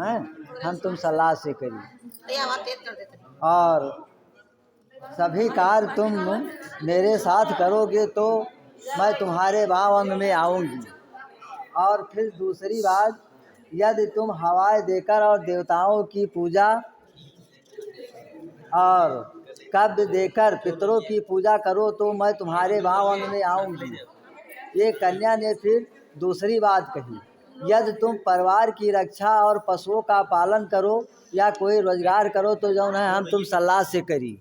हैं, हम तुम सलाह से करी। और सभी कार्य तुम मेरे साथ करोगे तो मैं तुम्हारे भाव अंग में आऊँगी। और फिर दूसरी बात, यदि तुम हवाएं देकर और देवताओं की पूजा और कब्ज देकर पितरों की पूजा करो तो मैं तुम्हारे भाव अंग में आऊँगी। ये कन्या ने फिर दूसरी बात कही, यदि तुम परिवार की रक्षा और पशुओं का पालन करो या कोई रोजगार करो तो जो है हम तुम सलाह से करी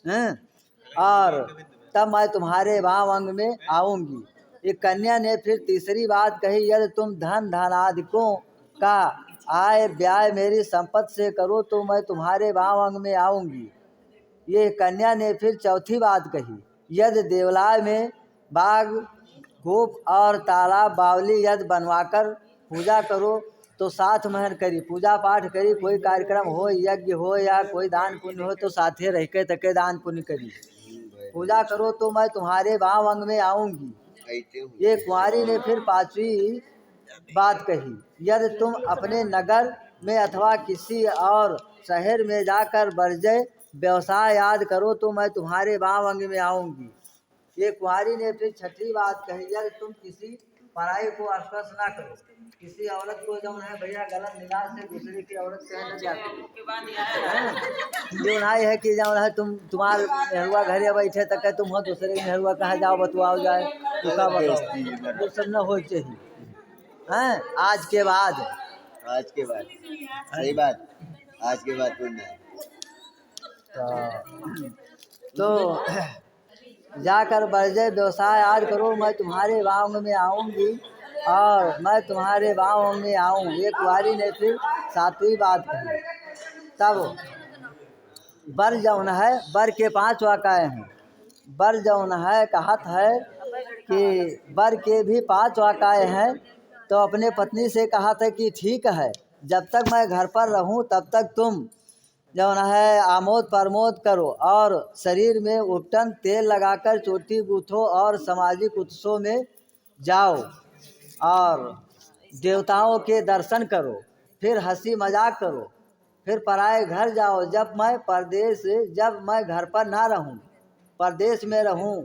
हैं, और तब मैं तुम्हारे भाव अंग में आऊँगी। एक कन्या ने फिर तीसरी बात कही, यदि तुम धन धनादिकों का आय व्यय मेरी संपत्ति से करो तो मैं तुम्हारे भाव अंग में आऊँगी। ये कन्या ने फिर चौथी बात कही, यदि देवलाय में बाग गोप और तालाब बावली यदि बनवाकर पूजा करो तो साथ महर करी, पूजा पाठ करी, कोई कार्यक्रम हो, यज्ञ हो या कोई दान पुण्य हो तो साथे रह के तके दान पुण्य करी, पूजा करो तो मैं तुम्हारे भाव अंग में आऊँगी। ये कुंवारी ने फिर पांचवी बात कही, यदि तुम अपने नगर में अथवा किसी और शहर में जाकर वर्जय व्यवसाय याद करो तो मैं तुम्हारे भाव अंग में आऊँगी। ये कुंवारी ने फिर छठी बात कही, यदि तुम किसी पराई को स्पर्श ना करो, किसी औरत को जो है भैया गलत निगाह से दूसरे की औरत से न जाती, जो नहीं है कि जो है तुम्हारे नेहरुआ घरे बैठे तक तुम हो दूसरे के नेहरुआ कहा जाओ बतुआओ जाए, तो का बताओ, वो सब न हो चाहिए हैं। आज के बाद सही बात, आज के बाद तो जाकर वर्जय व्यवसाय याद करो मैं तुम्हारे भाव में आऊँगी और मैं तुम्हारे भाव में आऊँ। एक कुंवारी ने फिर सातवीं बात कही। तब बर जौन है, बर के 5 वाकाए हैं, बर जौन है कहत है कि बर के भी 5 वाकाए हैं। तो अपने पत्नी से कहा था कि ठीक है, जब तक मैं घर पर रहूं तब तक तुम जौन है आमोद प्रमोद करो और शरीर में उपटन तेल लगाकर चोटी गूथो और सामाजिक उत्सव में जाओ और देवताओं के दर्शन करो, फिर हंसी मजाक करो, फिर पराए घर जाओ। जब मैं घर पर ना रहूं, परदेश में रहूं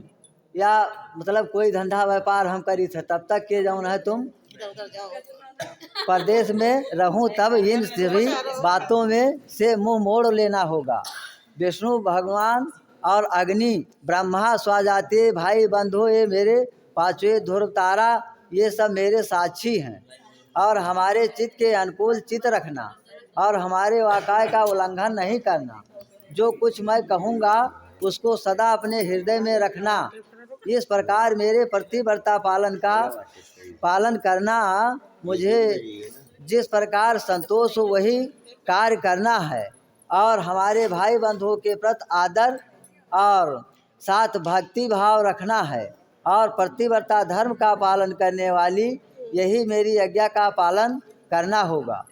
या मतलब कोई धंधा व्यापार हम करी थे तब तक के जौन है तुम परदेश में रहूं, तब इन सभी बातों में से मुंह मोड़ लेना होगा। विष्णु भगवान और अग्नि ब्रह्मा स्वजातीय भाई बंधु ये मेरे 5वें ध्रुव तारा ये सब मेरे साक्षी हैं और हमारे चित्त के अनुकूल चित्त रखना और हमारे वाकाय का उल्लंघन नहीं करना। जो कुछ मैं कहूँगा उसको सदा अपने हृदय में रखना। इस प्रकार मेरे प्रतिव्रता पालन करना। मुझे जिस प्रकार संतोष हो वही कार्य करना है और हमारे भाई बंधुओं के प्रति आदर और साथ भक्ति भाव रखना है और प्रतिव्रता धर्म का पालन करने वाली यही मेरी आज्ञा का पालन करना होगा।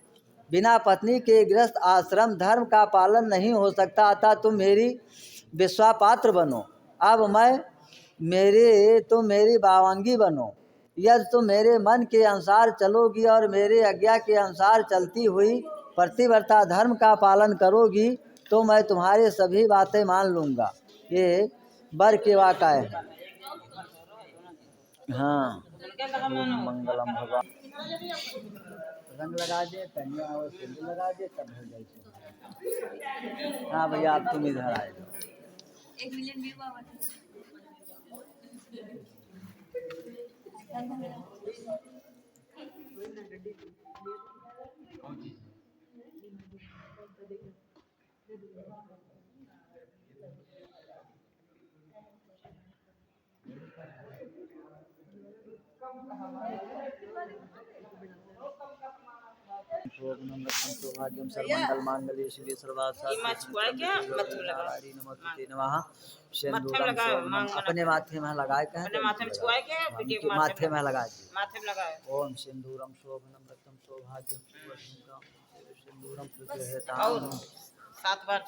बिना पत्नी के गृहस्थ आश्रम धर्म का पालन नहीं हो सकता, अतः तुम मेरी विश्वापात्र बनो। अब तुम मेरी बावंगी बनो। यदि तुम मेरे मन के अनुसार चलोगी और मेरे आज्ञा के अनुसार चलती हुई प्रतिव्रता धर्म का पालन करोगी तो मैं तुम्हारे सभी बातें मान लूँगा। ये बर के वाकाए हैं। हाँ, मंगलम भगवान। रंग लगा दे, कन्या और सिंदूर लगा दे, तब हो जाए। हाँ भैया, आप तुम इधर आए। 1 मिलियन व्यू आवा सौभाग्यम सर्वमंगल मांगल्ये शिवे सर्वार्थसाधके नमोस्तुते नमः। अपने माथे में लगाए माथे में लगाए ओम सिंदूरम शोभनम रक्तम सौभाग्यम सिंदूरम 7 बार